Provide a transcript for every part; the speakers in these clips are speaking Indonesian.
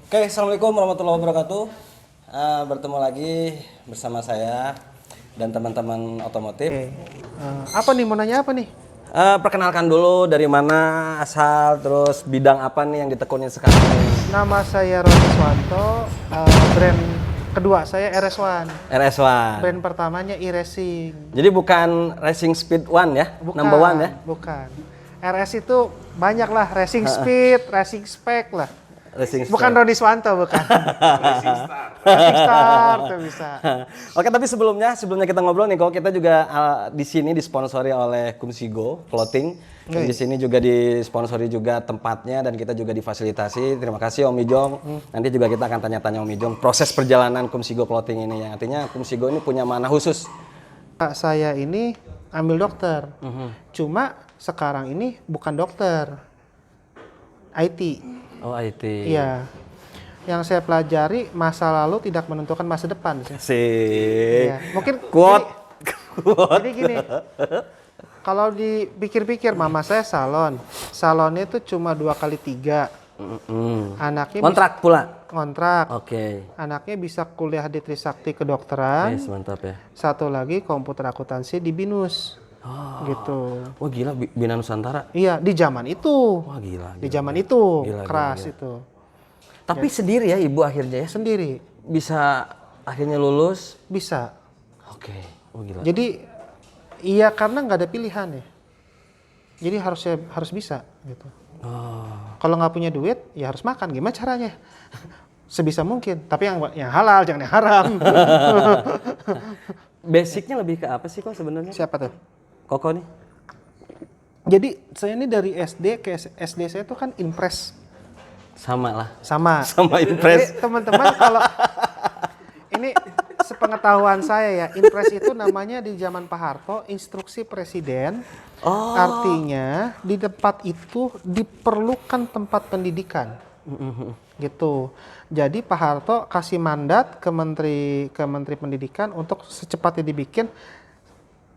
Oke, assalamualaikum warahmatullahi wabarakatuh. Bertemu lagi bersama saya dan teman-teman otomotif. Apa nih, mau nanya apa nih? Perkenalkan dulu dari mana asal, terus bidang apa nih yang ditekunin sekarang nih? Nama saya Roni Swanto, brand kedua saya RS1. RS1. Brand pertamanya e-racing. Jadi bukan Racing Speed One ya, Bukan, number one ya? bukan. RS itu banyak lah, racing speed, racing spec lah. Racing Bukan Speed. Roni Swanto, bukan. Racing Star tuh bisa. Oke, tapi sebelumnya kita ngobrol nih, kok kita juga di sini disponsori oleh Kumsigo Clothing. Dan di sini juga disponsori juga tempatnya dan kita juga difasilitasi. Terima kasih Om Ijong. Nanti juga kita akan tanya-tanya Om Ijong proses perjalanan Kumsigo Clothing ini, yang artinya Kumsigo ini punya mana khusus. Kak saya ini ambil dokter. Cuma sekarang ini bukan dokter. IT. Oh, IT. Iya. Yang saya pelajari, masa lalu tidak menentukan masa depan. Sih. Iya. Mungkin Quote. jadi gini. Kalau dipikir-pikir, mama saya salon. Salonnya itu cuma 2x3. Anaknya Kontrak pula. kontrak. Oke. Anaknya bisa kuliah di Trisakti kedokteran. Yes, mantap ya. Satu lagi komputer akuntansi di BINUS. Gitu. Wah gila, Bina Nusantara. Iya, di zaman itu. Wah gila. Di zaman itu Gila, keras gila. itu. Tapi sendiri ya ibu akhirnya ya? Sendiri Bisa akhirnya lulus. bisa. Oke. Oh gila. Jadi iya, karena nggak ada pilihan ya. Jadi harus bisa gitu. Kalau nggak punya duit ya harus makan. Gimana caranya? Sebisa mungkin. Tapi yang halal, jangan yang haram. Basicnya lebih ke apa sih kok sebenarnya? Siapa tuh? Koko nih? Jadi saya ini dari SD ke SD saya tuh kan impres Sama lah. sama. Sama impres. Jadi teman-teman kalau ini sepengetahuan saya ya, impres itu namanya di zaman Pak Harto instruksi presiden. Artinya di tempat itu diperlukan tempat pendidikan. Gitu. Jadi Pak Harto kasih mandat ke Menteri Pendidikan untuk secepatnya dibikin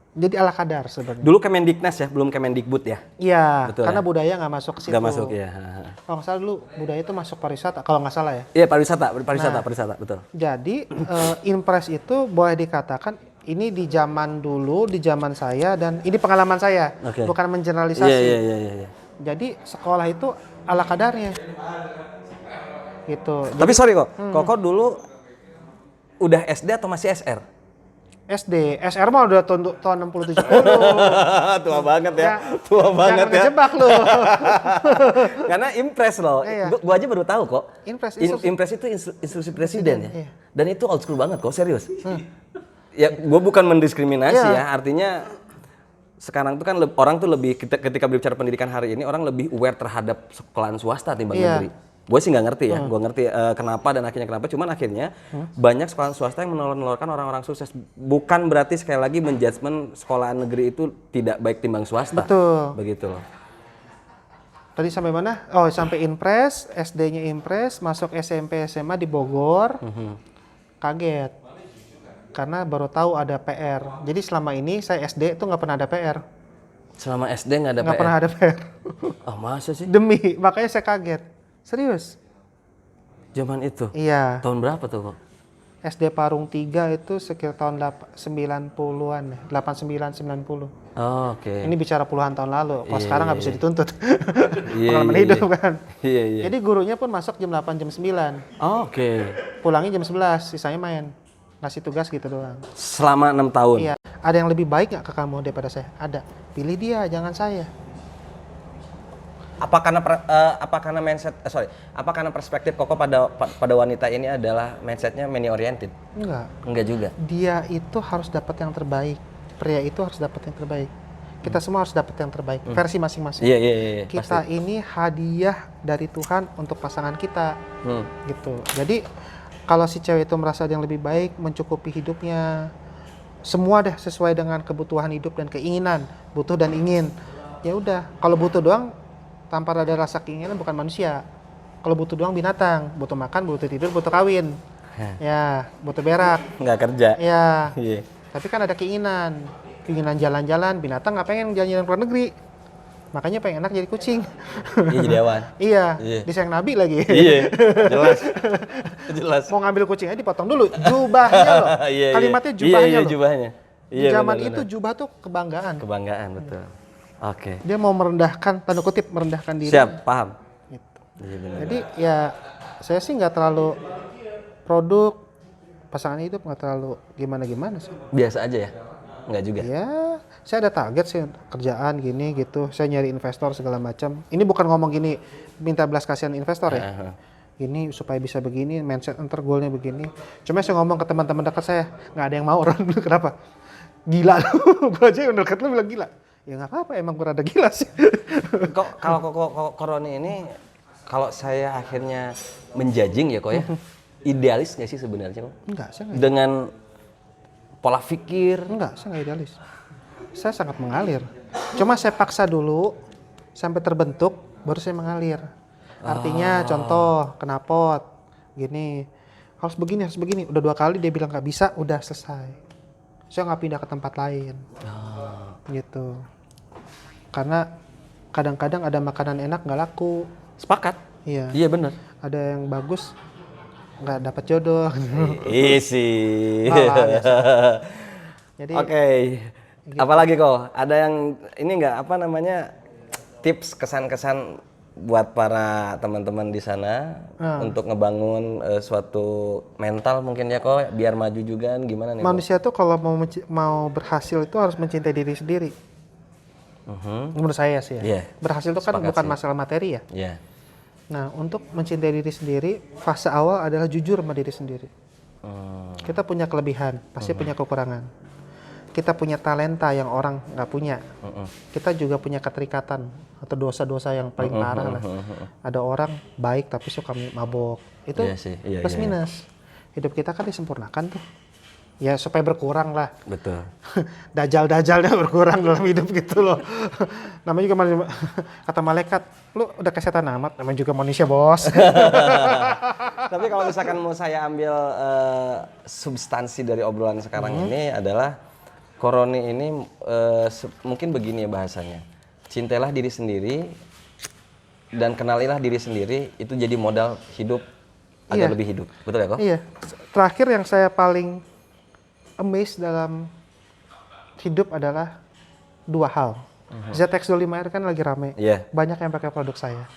jadi ala kadar sebenarnya. Dulu Kemendiknas ya, belum Kemendikbud ya? Iya, Betul karena ya? budaya nggak masuk ke situ. Nggak masuk ya. Kalau nggak salah dulu budaya itu masuk pariwisata, kalau nggak salah ya. Iya pariwisata, betul. Jadi impres itu boleh dikatakan ini di zaman dulu, di zaman saya, dan ini pengalaman saya, Oke. bukan mengeneralisasi. Iya. Jadi sekolah itu ala kadarnya, gitu. Tapi sorry kok, Koko dulu udah SD atau masih SR? SD, SR mah udah tahun 60-70. Tua banget ya, Jangan ngejebak lu. Karena impres loh, Iya. gua aja baru tahu kok. Impres, Impres itu instruksi presiden ya. Iya. Dan itu old school banget kok, serius. Ya, gua bukan mendiskriminasi Iya. ya, artinya sekarang tuh kan orang tuh lebih ketika berbicara pendidikan hari ini orang lebih aware terhadap sekolahan swasta timbang Iya. negeri. Gue sih nggak ngerti ya, gue ngerti kenapa dan akhirnya kenapa. Cuman akhirnya banyak sekolah swasta yang menelurkan orang-orang sukses. Bukan berarti sekali lagi menjudgment sekolahan negeri itu tidak baik timbang swasta. Betul. Begitu loh. Tadi sampai mana? Oh, sampai impres, SD-nya impres, masuk SMP SMA di Bogor. Kaget. Karena baru tahu ada PR. Jadi selama ini saya SD tuh nggak pernah ada PR. Selama SD nggak ada Nggak PR? pernah ada PR. Oh masa sih? Demi, makanya saya kaget. Serius? Zaman itu? Iya. Tahun berapa tuh kok? SD Parung 3 itu sekitar tahun 90-an ya. 89-90. Oh, oke. Ini bicara puluhan tahun lalu. Kalau Iya, sekarang nggak iya, bisa dituntut. Iya, Pengalaman iya, hidup iya. kan. Iya, iya. Jadi gurunya pun masuk jam 8, jam 9. Oh, oke. Pulangnya jam 11, sisanya main. Ngasih tugas gitu doang. Selama 6 tahun? Iya. Ada yang lebih baik nggak ke kamu daripada saya? Ada. Pilih dia, jangan saya. Apa karena apa karena perspektif Koko pada wanita ini adalah mindsetnya money oriented? Enggak. Enggak juga. Dia itu harus dapat yang terbaik. Pria itu harus dapat yang terbaik. Kita semua harus dapat yang terbaik. Versi masing-masing. Iya. Kita Pasti. ini hadiah dari Tuhan untuk pasangan kita. Hmm. Gitu. Jadi kalau si cewek itu merasa ada yang lebih baik, mencukupi hidupnya, semua deh sesuai dengan kebutuhan hidup dan keinginan, butuh dan ingin. Ya udah, kalau butuh doang tanpa ada rasa keinginan bukan manusia. Kalau butuh doang binatang, butuh makan, butuh tidur, butuh kawin. Ya, butuh berak. Nggak kerja. Ya. Iya. Tapi kan ada keinginan jalan-jalan, binatang nggak pengen jalan-jalan ke luar negeri. Makanya pengen enak jadi kucing. Iya jadi hewan. Iya, Iya. disayang Nabi lagi. Iya, jelas. Jelas. Mau ngambil kucingnya dipotong dulu jubahnya loh. Iya, Kalimatnya iya. jubahnya Iya, loh. jubahnya. Di zaman itu jubah tuh kebanggaan. Kebanggaan, betul. Oke. Dia mau merendahkan, tanda kutip merendahkan diri. Siap, paham. Gitu. Iya, benar. Jadi ya saya sih nggak terlalu produk pasangan hidup nggak terlalu gimana-gimana sih. Biasa aja ya? Enggak juga? Ya, saya ada target sih kerjaan gini gitu. Saya nyari investor segala macam. Ini bukan ngomong gini minta belas kasihan investor ya. Ini supaya bisa begini, mindset ntar goalnya begini. Cuma saya ngomong ke teman-teman dekat saya, nggak ada yang mau. Orang bilang kenapa? Gila lu. Gue aja yang dekat lu bilang gila. Ya nggak apa-apa, emang gue rada gila sih. Kok kalau Koroni ini kalau saya akhirnya menjudging ya kok ya, idealis nggak sih sebenarnya kok? Enggak, saya nggak. Dengan pola pikir. Enggak, saya nggak idealis. Saya sangat mengalir. Cuma saya paksa dulu sampai terbentuk, baru saya mengalir. Artinya contoh knalpot gini, harus begini. Udah 2 kali dia bilang nggak bisa, udah selesai. Saya nggak pindah ke tempat lain. Gitu. Karena kadang-kadang ada makanan enak nggak laku. Sepakat. Iya. Iya benar. Ada yang bagus nggak dapat jodoh. Isi. Jadi Oke. Apalagi kok? Ada yang ini nggak apa namanya tips kesan-kesan buat para teman-teman di sana untuk ngebangun suatu mental mungkin ya kok biar maju juga gimana nih? manusia tuh kalau mau berhasil itu harus mencintai diri sendiri. Menurut saya sih ya. Iya. Berhasil itu kan Sepakat bukan sih. masalah materi ya. Iya. Nah, untuk mencintai diri sendiri, fase awal adalah jujur sama diri sendiri. Kita punya kelebihan, pasti punya kekurangan. Kita punya talenta yang orang nggak punya. Kita juga punya keterikatan atau dosa-dosa yang paling parah lah. Ada orang baik tapi suka mabok. Itu Iya sih, iya, plus iya. minus. Hidup kita kan disempurnakan tuh. Ya supaya berkurang lah. Betul. Dajal-dajalnya berkurang dalam hidup gitu loh. Namanya juga kata malaikat, lu udah kesetan amat, namanya juga manusia bos. Tapi kalau misalkan mau saya ambil substansi dari obrolan sekarang ini adalah Koroni ini mungkin begini ya bahasanya. Cintailah diri sendiri dan kenalilah diri sendiri, itu jadi modal hidup agar Iya. lebih hidup. Betul ya kok? Iya. Terakhir yang saya paling amazed dalam hidup adalah 2 hal. ZX25R kan lagi rame. Iya. Banyak yang pakai produk saya.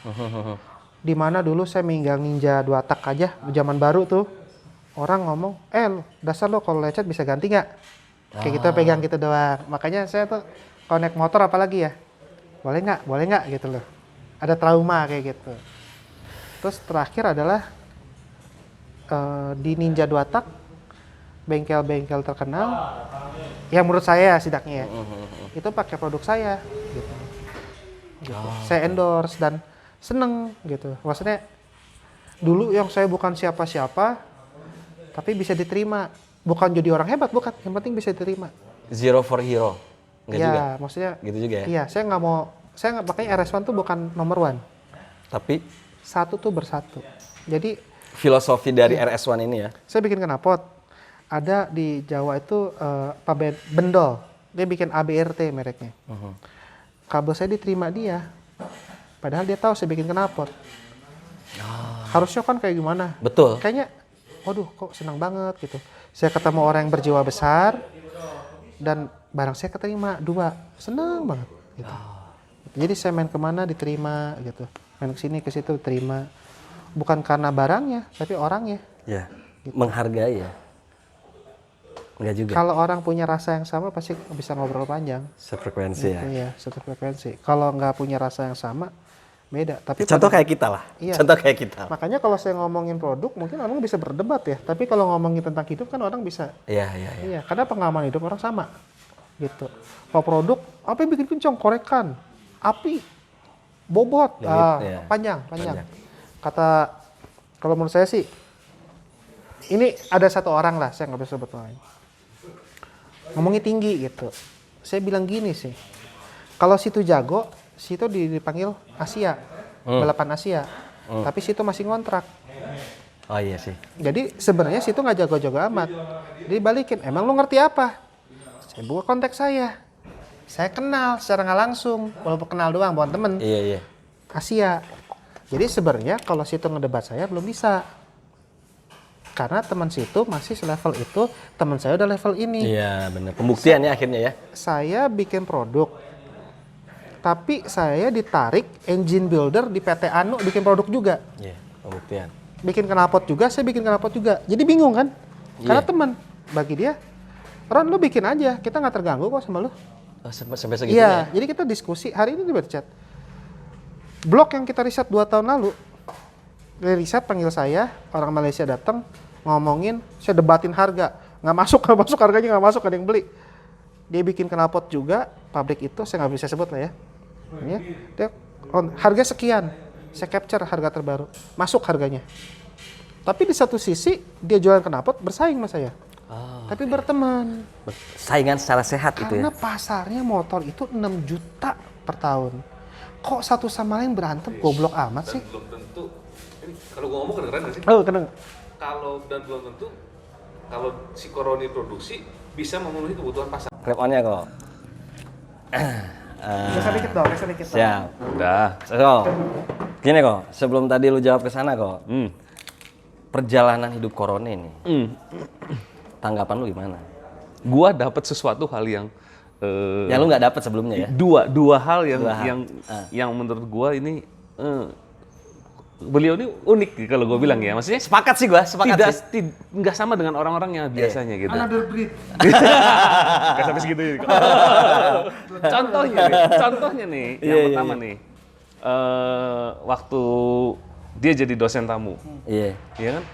Di mana dulu saya minggal Ninja 2 tak aja zaman baru tuh. Orang ngomong, dasar lo kalau lecet bisa ganti nggak? Kayak kita pegang gitu doang. Makanya saya tuh kalau naik motor apalagi ya, boleh nggak gitu loh. Ada trauma kayak gitu. Terus terakhir adalah di Ninja 2 tak, bengkel-bengkel terkenal, yang menurut saya setidaknya ya, itu pakai produk saya. Gitu. Saya endorse dan seneng gitu. Maksudnya dulu yang saya bukan siapa-siapa, tapi bisa diterima. Bukan jadi orang hebat, bukan. Yang penting bisa diterima. Zero for hero. Enggak Ya, juga. maksudnya. Gitu juga ya. Iya, saya nggak mau. Saya nggak pakai RS1 tuh bukan nomor 1. Tapi Satu tuh bersatu. Jadi filosofi dari RS1 ini ya. saya bikin knalpot. Ada di Jawa itu Pak Bendol. Dia bikin ABRT mereknya. Kabel saya diterima dia. Padahal dia tahu saya bikin knalpot. Harusnya kan kayak gimana? Betul. Kayaknya, waduh kok senang banget gitu. Saya ketemu orang yang berjiwa besar dan barang saya keterima 2, senang banget gitu. Jadi saya main kemana diterima gitu, main kesini ke situ diterima. Bukan karena barangnya, tapi orangnya. Ya. Menghargai ya. Enggak juga. Kalau orang punya rasa yang sama pasti bisa ngobrol panjang. Sefrekuensi ya. Iya, satu frekuensi. Kalau nggak punya rasa yang sama, beda. Tapi Contoh kayak kita lah. Iya. Contoh kayak kita. makanya kalau saya ngomongin produk, mungkin orang bisa berdebat ya. Tapi kalau ngomongin tentang hidup kan orang bisa. Iya, iya, iya. Iya, karena pengalaman hidup orang sama. Gitu. Kalau produk, apa yang bikin kencang? Korekan, api, bobot, Iya. panjang. Kata, kalau menurut saya sih, ini ada satu orang lah, saya nggak bisa sebut lain. Ngomongnya tinggi gitu. Saya bilang gini sih, kalau situ jago, situ dipanggil Asia, balapan Asia. Tapi situ masih ngontrak. Oh iya sih. Jadi sebenarnya situ nggak jago-jago amat. Dibalikin, emang lu ngerti apa? Saya buka konteks saya. Saya kenal secara nggak langsung, walaupun kenal doang, bukan temen. Iya. Asia. Jadi sebenarnya kalau situ ngedebat saya belum bisa. Karena teman situ masih selevel itu, teman saya udah level ini. Iya, benar. Pembuktian ya akhirnya ya. Saya bikin produk, tapi saya ditarik engine builder di PT Anu bikin produk juga. Iya, pembuktian. Bikin knalpot juga, saya bikin knalpot juga. Jadi bingung kan? Karena teman, bagi dia, Ron lu bikin aja, kita nggak terganggu kok sama lu. Oh, sampai segitunya. Iya, jadi kita diskusi, hari ini di chat. Blog yang kita riset 2 tahun lalu, dari riset panggil saya, orang Malaysia datang, ngomongin, saya debatin harga. Nggak masuk harganya nggak masuk, ada yang beli. Dia bikin knalpot juga, pabrik itu, saya nggak bisa sebut lah ya. Ini, dia, harga sekian, saya capture harga terbaru, masuk harganya. Tapi di satu sisi, dia jualan knalpot bersaing sama saya. Tapi berteman. Saingan secara sehat itu ya. Karena pasarnya motor itu 6 juta per tahun. Kok satu sama lain berantem, goblok amat sih? Belum tentu, ini kalau gua ngomong kedengeran nggak sih? Oh, kena. Dan belum tentu kalau si Koroni produksi bisa memenuhi kebutuhan pasar. Clip on-nya kok. Geser dikit dong, geser dikit dong. Siap. Udah. So, gini kok, sebelum tadi lu jawab ke sana kok. Perjalanan hidup Korone ini. Tanggapan lu gimana? Gua dapat sesuatu hal yang Yang lu nggak dapet sebelumnya ya? dua hal yang Dua hal. yang menurut gua ini beliau ini unik kalau gua bilang ya, maksudnya Sepakat sih gua, sepakat sih. nggak sama dengan orang-orang yang biasanya gitu. Another breed. Nggak sampai segitu. Contohnya nih, yang pertama nih, waktu dia jadi dosen tamu, Iya. ya kan?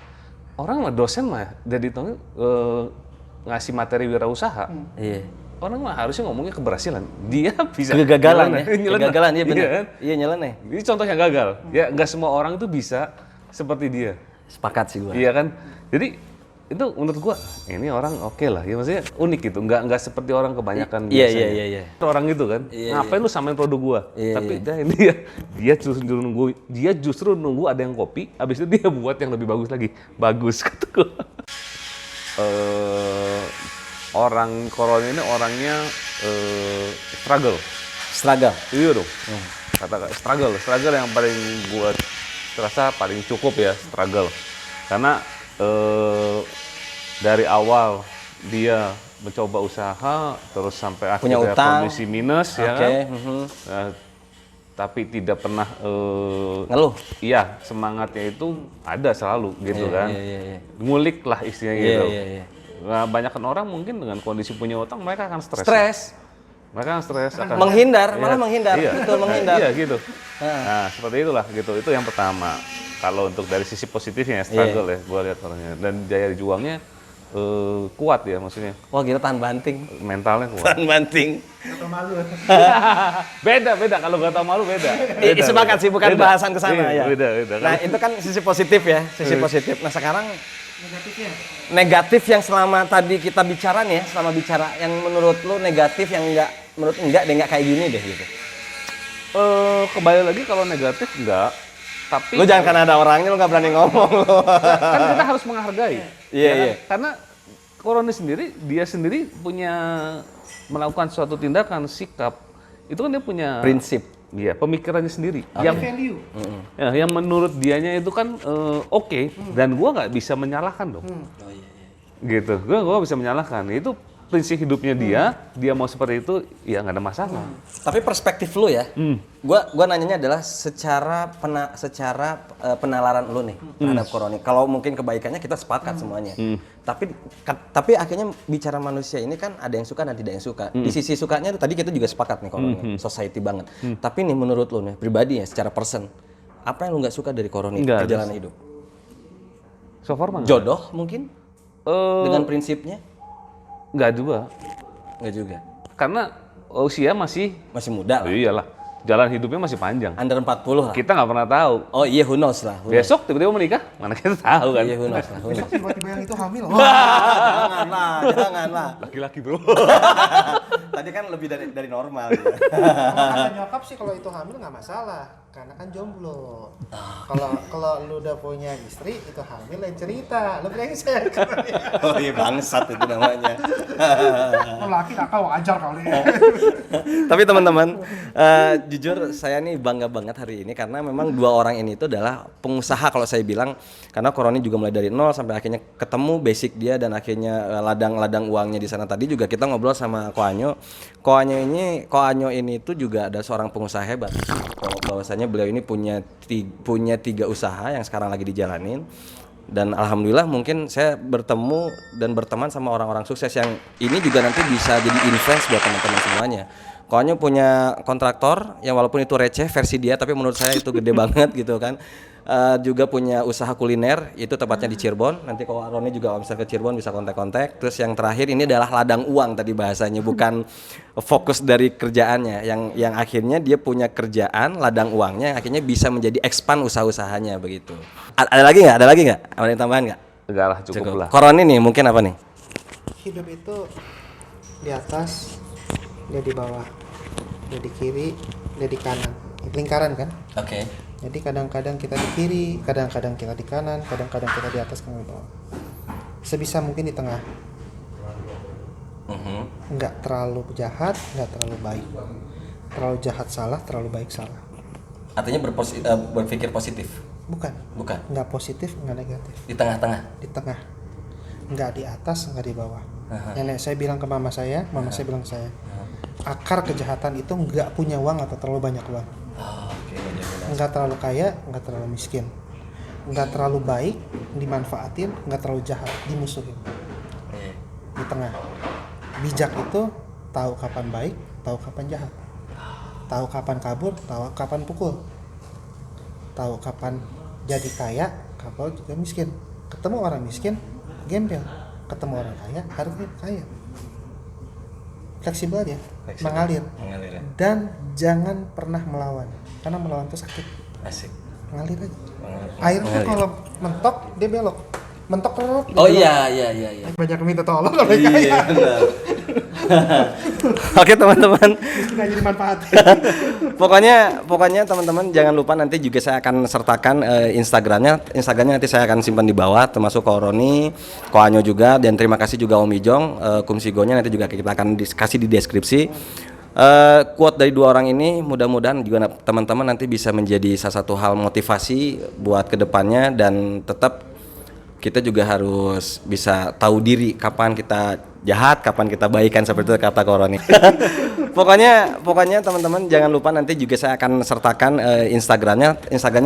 Orang mah dosen mah jadi tamu ngasih materi wirausaha. Iya. Orang mah harusnya ngomongnya keberhasilan. Dia bisa Kegagalan ya? nyeleneh. Kegagalan, iya benar. Iya kan? Iya nyeleneh. Ini contoh yang gagal. Ya nggak semua orang itu bisa seperti dia. Sepakat sih gua. Iya kan? Jadi itu menurut gua ini orang oke lah. Ya maksudnya unik gitu. Nggak seperti orang kebanyakan Iya, biasanya. iya. Orang itu kan. Iya, Ngapain lu samain produk gua? Iya, Tapi dia justru nunggu ada yang kopi, habis itu dia buat yang lebih bagus lagi. Bagus kata gua. Orang Koroni ini orangnya struggle. Iya dong. Kata struggle yang paling gua terasa paling cukup ya, struggle. Karena dari awal dia mencoba usaha terus sampai Punya akhirnya utang. kondisi minus ya Oke, kan. Tapi tidak pernah Ngeluh. iya, semangatnya itu ada selalu gitu Iya, kan. iya. Ngulik lah istilahnya Iya, gitu. iya. Nah, banyakkan orang mungkin dengan kondisi punya utang mereka akan stres. Stres. Mereka akan stres akan Menghindar, Iya. malah menghindar. Iya. Betul, menghindar. Iya gitu. Nah, seperti itulah gitu. Itu yang pertama. Kalau untuk dari sisi positifnya Iya. struggle ya, gua lihat orangnya dan daya juangnya kuat ya maksudnya. Wah gila tahan banting. Mentalnya kuat. Tahan banting. beda kalau gak tau malu beda. Sepakat sih, bukan Beda. bahasan ke sana Iya, ya. Beda. Nah itu kan sisi positif ya, sisi positif. Nah sekarang negatif yang selama tadi kita bicara nih ya, selama bicara yang menurut lu negatif yang menurut enggak kayak gini deh gitu. Kembali lagi kalau negatif enggak, tapi Lu jangan karena ada orangnya lu nggak berani ngomong lu. kan kita harus menghargai. Iya, ya kan? iya. Karena Koroni sendiri, dia sendiri punya melakukan suatu tindakan, sikap, itu kan dia punya Prinsip. Iya, pemikirannya sendiri. Value. Yang menurut dianya itu kan oke, dan gua nggak bisa menyalahkan dong. Gitu, gua bisa menyalahkan. Itu prinsip hidupnya dia mau seperti itu, ya nggak ada masalah. Tapi perspektif lu ya, gua nanyanya adalah secara penalaran lu nih terhadap Koroni. Kalau mungkin kebaikannya kita sepakat semuanya. Tapi akhirnya bicara manusia ini kan ada yang suka dan tidak yang suka. Di sisi sukanya tadi kita juga sepakat nih Koroni, society banget. Tapi nih menurut lu nih pribadi ya, secara person, apa yang lu nggak suka dari Koroni Nggak ada. perjalanan hidup? So far mah nggak. Jodoh mungkin dengan prinsipnya? Nggak juga, Nggak juga. karena usia masih, Masih muda lah. iyalah, jalan hidupnya masih panjang. Under 40 lah. Kita nggak pernah tahu. Oh iya, who knows lah. Besok tiba-tiba menikah, mana kita tahu kan? Iya, who knows lah. Who knows. Tiba-tiba yang itu hamil. Janganlah. Laki-laki bro. Tadi kan lebih dari normal. Ya. Kalau kata nyokap sih kalau itu hamil nggak masalah. karena kan jomblo. Kalau lu udah punya istri itu hamil lain cerita, lu brengsek. Oh iya, bangsat itu namanya. Laki kakak wajar kali. Tapi teman-teman, jujur saya nih bangga banget hari ini karena memang dua orang ini itu adalah pengusaha kalau saya bilang, karena Koroni juga mulai dari nol sampai akhirnya ketemu basic dia dan akhirnya ladang uangnya di sana. Tadi juga kita ngobrol sama Koanyo. Koanyo ini itu juga ada seorang pengusaha hebat. Bahwasanya beliau ini punya tiga usaha yang sekarang lagi dijalanin. Dan alhamdulillah mungkin saya bertemu dan berteman sama orang-orang sukses yang ini juga nanti bisa jadi influence buat teman-teman semuanya. Koanyo punya kontraktor yang walaupun itu receh versi dia, tapi menurut saya itu gede banget gitu kan. Juga punya usaha kuliner, itu tepatnya di Cirebon. Nanti kalau Roni juga kalau misalnya ke Cirebon bisa kontak-kontak. Terus yang terakhir ini adalah ladang uang tadi bahasanya, bukan fokus dari kerjaannya. Yang akhirnya dia punya kerjaan, ladang uangnya, yang akhirnya bisa menjadi expand usaha-usahanya begitu. Ada lagi nggak? Ada lagi nggak? Ada yang tambahan nggak? Enggak lah, cukup lah. Koroni nih mungkin apa nih? Hidup itu di atas, dia di bawah, dia di kiri, dia di kanan. Lingkaran kan? Oke. Jadi kadang-kadang kita di kiri, kadang-kadang kita di kanan, kadang-kadang kita di atas, kadang di bawah. Sebisa mungkin di tengah. Nggak terlalu jahat, nggak terlalu baik. Terlalu jahat salah, terlalu baik salah. Artinya berpikir positif. Bukan. Nggak positif, nggak negatif. Di tengah-tengah. Di tengah. Nggak di atas, nggak di bawah. Nenek saya bilang ke mama saya bilang ke saya, akar kejahatan itu nggak punya uang atau terlalu banyak uang. Nggak terlalu kaya, nggak terlalu miskin, nggak terlalu baik dimanfaatin, nggak terlalu jahat dimusuhin. Di tengah. Bijak itu tahu kapan baik, tahu kapan jahat, tahu kapan kabur, tahu kapan pukul, tahu kapan jadi kaya, kapan juga miskin. Ketemu orang miskin, gembel. Ketemu orang kaya, harus kaya. Fleksibel aja, mengalir ya. Dan jangan pernah melawan, karena melawan itu sakit. Asik. Mengalir aja. Air tuh kalau mentok dia belok, mentok terus. Oh iya. Banyak minta tolong kalau Iya, kaya. benar. Oke teman-teman. Nggak jadi manfaat. Pokoknya teman-teman jangan lupa nanti juga saya akan sertakan Instagramnya nanti saya akan simpan di bawah, termasuk Koroni, Koanyo juga, dan terima kasih juga Om Ijong, Kumsigonya nanti juga kita akan kasih di deskripsi. Quote dari dua orang ini mudah-mudahan juga teman-teman nanti bisa menjadi salah satu hal motivasi buat kedepannya, dan tetap kita juga harus bisa tahu diri kapan kita jahat, kapan kita baikan, seperti itu kata Koroni. Pokoknya teman-teman jangan lupa nanti juga saya akan sertakan Instagramnya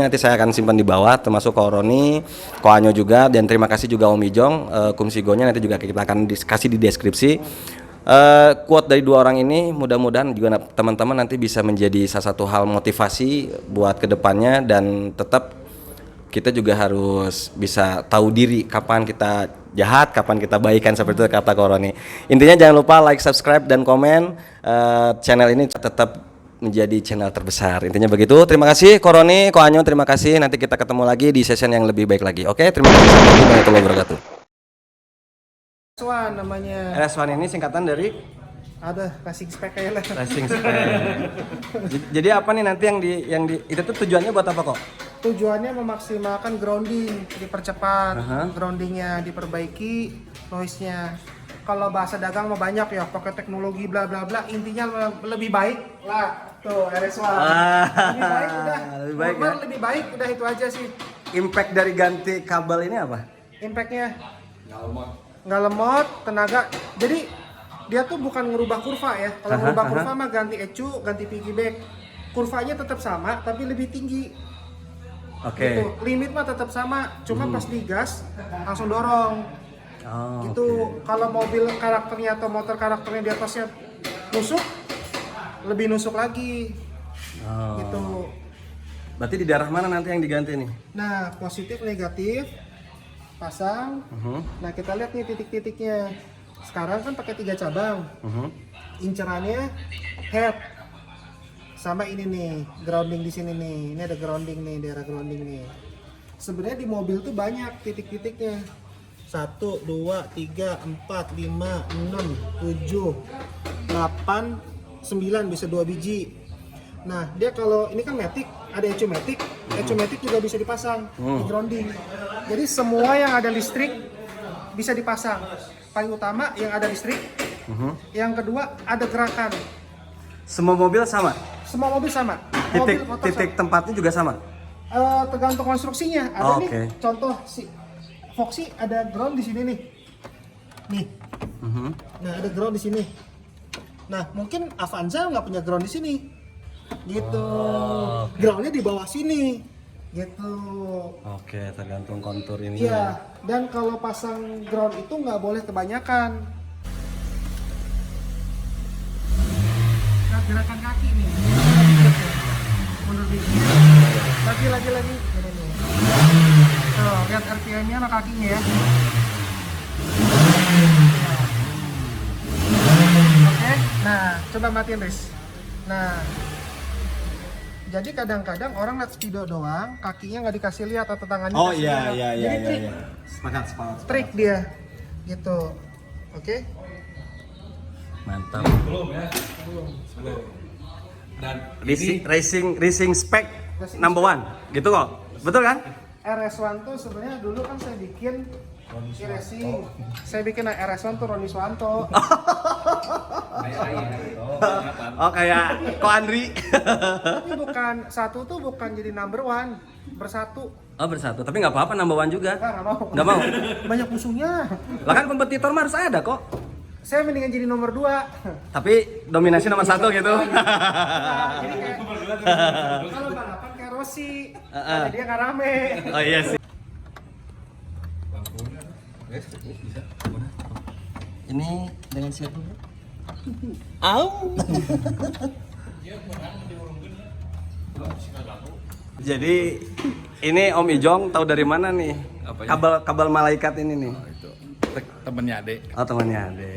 nanti saya akan simpan di bawah, termasuk Koroni, Koanyo juga, dan terima kasih juga Om Ijong, Kumsigonya nanti juga kita akan kasih di deskripsi. Quote dari dua orang ini mudah-mudahan juga teman-teman nanti bisa menjadi salah satu hal motivasi buat kedepannya, dan tetap kita juga harus bisa tahu diri kapan kita jahat, kapan kita baikan, seperti itu kata Koroni. Intinya jangan lupa like, subscribe, dan komen. Channel ini tetap menjadi channel terbesar. Intinya begitu. Terima kasih Koroni, Koanyo, terima kasih. Nanti kita ketemu lagi di session yang lebih baik lagi. Oke, terima kasih. Assalamualaikum warahmatullahi wabarakatuh. Swan namanya. RS1 ini singkatan dari Ada racing spec kayak lah. Racing Spec. Jadi apa nih nanti yang di itu tuh tujuannya buat apa kok? Tujuannya memaksimalkan grounding, dipercepat, groundingnya diperbaiki, noise-nya. Kalau bahasa dagang mau banyak ya, pakai teknologi bla bla bla, intinya lebih baik lah. Tuh RS1. Lebih baik udah. Lebih baik udah, itu aja sih. Impact dari ganti kabel ini apa? Impactnya nggak lemot, tenaga. Jadi dia tuh bukan ngerubah kurva ya. Kalau ngerubah kurva mah ganti ECU, ganti piggyback. Kurvanya tetap sama tapi lebih tinggi. Oke. Gitu. Limit mah tetap sama, cuma pas digas langsung dorong. Gitu. Kalau mobil karakternya atau motor karakternya di atasnya nusuk, lebih nusuk lagi. Gitu. Berarti di daerah mana nanti yang diganti nih? Nah, positif negatif pasang. Nah, kita lihat nih titik-titiknya. Sekarang kan pakai 3 cabang. Incerannya head. Sama ini nih, grounding di sini nih. Ini ada grounding nih, daerah grounding nih. Sebenarnya di mobil tuh banyak titik-titiknya. 1, 2, 3, 4, 5, 6, 7, 8, 9, bisa 2 biji. Nah, dia kalau ini kan matic, ada ecu-matic. Ecu-matic juga bisa dipasang di grounding. Jadi semua yang ada listrik bisa dipasang. Paling utama yang ada listrik. Yang kedua ada gerakan. Semua mobil sama? Semua mobil sama. Titik, Mobil, motor titik tempatnya juga sama? tergantung konstruksinya. Ada Oh, nih, oke. contoh si Foxy ada ground di sini nih. Nih. Nah, ada ground di sini. Nah, mungkin Avanza nggak punya ground di sini. Gitu. Groundnya di bawah sini. Gitu. Oke, tergantung kontur ini. Iya. Dan kalau pasang ground itu nggak boleh kebanyakan. Nah, gerakan kaki nih. Mundur dikit. Lagi. Gini nih. Tuh, lihat RPM-nya sama kakinya ya. Oke, nah coba matiin Riz. Nah, jadi kadang-kadang orang lihat speedo doang, kakinya nggak dikasih lihat atau tangannya Oh dikasih iya, lihat. iya, iya, Jadi iya, trik, iya. Sepakat. trik dia, gitu. Oke? Mantap. Belum ya. Dan Racing spec number one, gitu kok? Betul kan? RS1 tuh sebenarnya dulu kan saya bikin racing. Saya bikin RS1 tuh Roni Swanto. Oh kayak Ko Andri. Tapi bukan satu tuh bukan jadi number one, bersatu. Oh bersatu, tapi nggak apa-apa number one juga. Nggak mau. Nggak mau. Banyak musuhnya. Lah kan kompetitor mah harus ada kok. Saya mendingan jadi nomor 2. Tapi dominasi nomor 1 gitu. Jadi kayak kalau balapan kayak Rossi, ada dia nggak rame. Oh iya sih. Ini dengan siapa? Au. Jadi ini Om Ijong tahu dari mana nih? Apanya? Kabel malaikat ini nih. itu temennya Ade. Oh temannya Ade.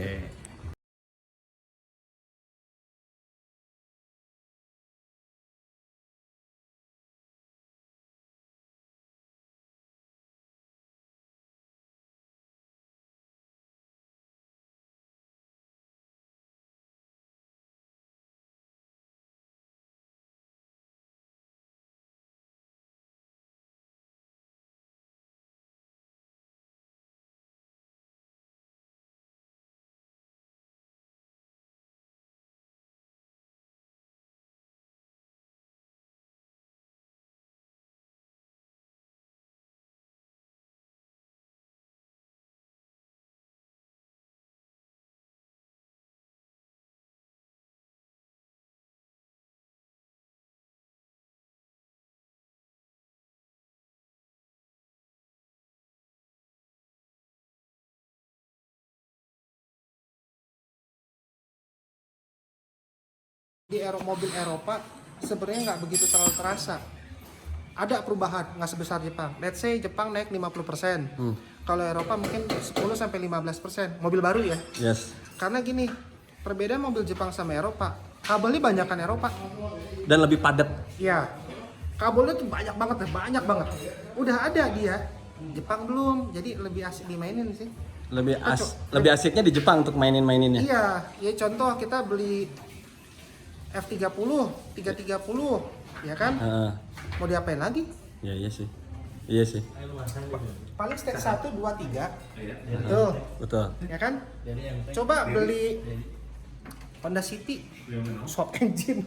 Di mobil Eropa sebenarnya nggak begitu terlalu terasa. Ada perubahan, nggak sebesar Jepang. Let's say Jepang naik 50%. Kalau Eropa mungkin 10-15%. Mobil baru ya. Yes. Karena gini, perbedaan mobil Jepang sama Eropa, kabelnya banyakan Eropa. Dan lebih padat. Ya, kabelnya tuh banyak banget. Udah ada dia, Jepang belum, jadi lebih asik dimainin sih. Lebih asiknya di Jepang untuk maininnya. Iya, ya contoh kita beli F30, 330, ya kan? Mau diapain lagi? Iya sih. Iya sih. Paling step 1, 2, 3. Betul, Betul. ya kan? Coba beli Honda City, swap engine.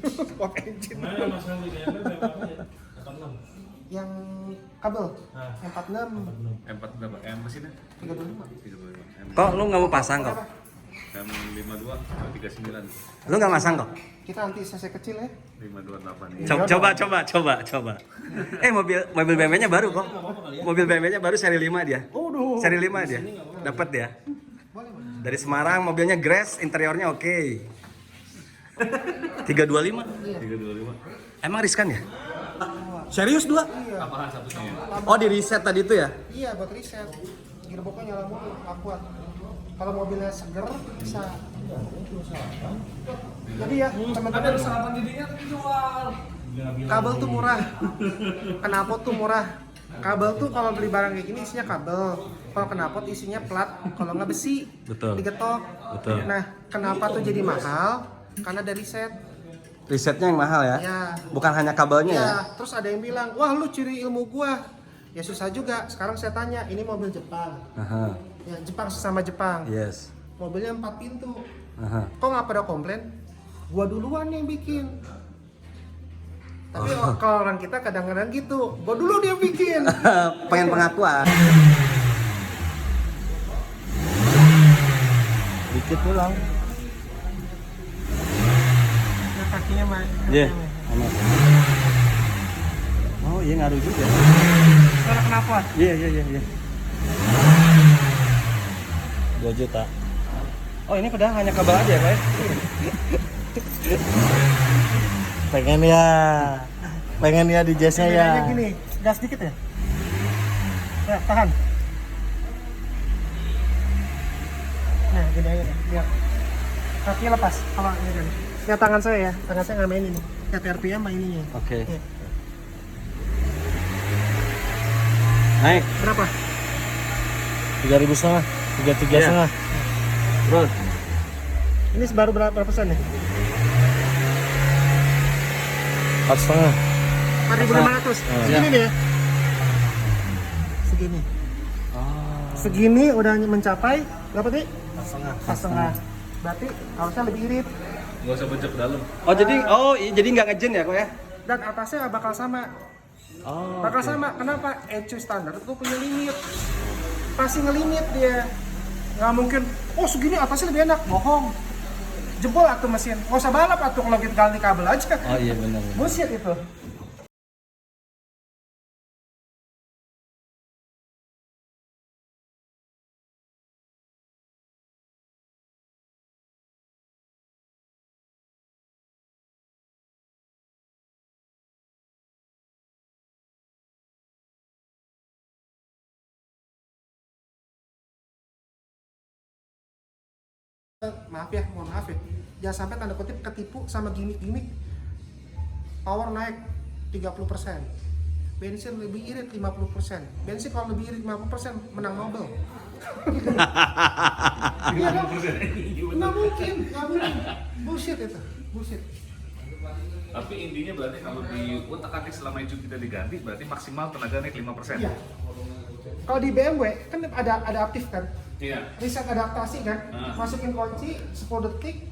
Yang kabel, yang 46, M4 berapa? M mesinnya? 325. Kok lu nggak mau pasang kok? M52 39 Lu nggak masang kok? Kita anti cc kecil ya. 528. Coba. Mobil BMW-nya baru kok. Mobil BMW-nya baru seri 5 dia. Seri 5 dia. Dapat dia. Dari Semarang, mobilnya Grass, interiornya oke. 325. 325. Emang riskan ya? Serius 2? Apaan satunya? Oh, di reset tadi itu ya? Iya, buat riset. Gearboxnya nyala mulu, nggak kuat. Kalau mobilnya seger bisa. Jadi ya, teman-teman, kabel tuh murah, knalpot tuh murah. Kabel tuh kalau beli barang kayak gini isinya kabel. Kalau knalpot isinya plat, kalau nggak besi, Betul. digetok. Betul. Nah, kenapa tuh jadi mahal? Karena dari set. Risetnya yang mahal ya? Ya. Bukan hanya kabelnya ya? Iya, terus ada yang bilang, wah lu curi ilmu gua. Ya susah juga. Sekarang saya tanya, ini mobil Jepang. Aha. Ya Jepang sesama Jepang. Yes. Mobilnya 4 pintu. Aha. Kok nggak pada komplain? Gua duluan yang bikin. Tapi kalau orang kita kadang-kadang gitu, gua dulu dia bikin. Pengen pengakuan. Dikit pulang. Nah, kakinya mah. Iya. Oh iya ngaruh juga. Suara kenapa? Iya. 2 juta. Oh ini padahal hanya kabel aja ya Pak ya? pengen ya di jazznya ya. Bedanya gini, gas dikit ya. Ya, tahan. Nah, gini aja deh, biar kakinya lepas. Kalau ini kan. Ya tangan saya ya, tangan saya nggak main ini. Ya RPM sama ininya. Oke. Ya. Naik. Berapa? 3.500 setengah, 33 Iya. setengah. Bro. Ini baru berapa persen ya? 4 setengah. 4.500. Segini nih ya. Segini. Segini udah mencapai berapa tadi? 4 setengah. Berarti harusnya lebih irit. Nggak usah bencet ke dalam. Oh jadi nggak ngejen ya kok ya? Dan atasnya nggak bakal sama. Oh. Bakal sama. Kenapa? ECU standar itu punya limit. Pasti ngelimit dia. Nggak mungkin, oh segini atasnya lebih enak. Bohong. Jebol atuh mesin. Nggak usah balap atuh kalau kita ganti kabel aja. Oh iya benar. Bullshit itu. Mohon maaf ya. Jangan sampai tanda kutip ketipu sama gimmick-gimmick. Power naik 30%. Bensin lebih irit 50%. Bensin kalau lebih irit 50% menang Nobel. Iya dong. Nggak mungkin. Bullshit itu. Bullshit. Tapi intinya berarti kalau di utak-atik selama itu kita diganti, berarti maksimal tenaga naik 5%. Iya. Kalau di BMW kan ada adaptif kan. Iya. Reset adaptasi kan. Ah. Masukin kunci 10 detik.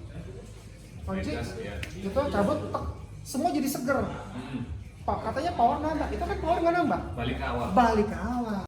Kunci Iya. itu cabut tek, semua jadi seger. Pak katanya power nambah. Itu kan power nggak nambah. Balik ke awal. Balik ke awal.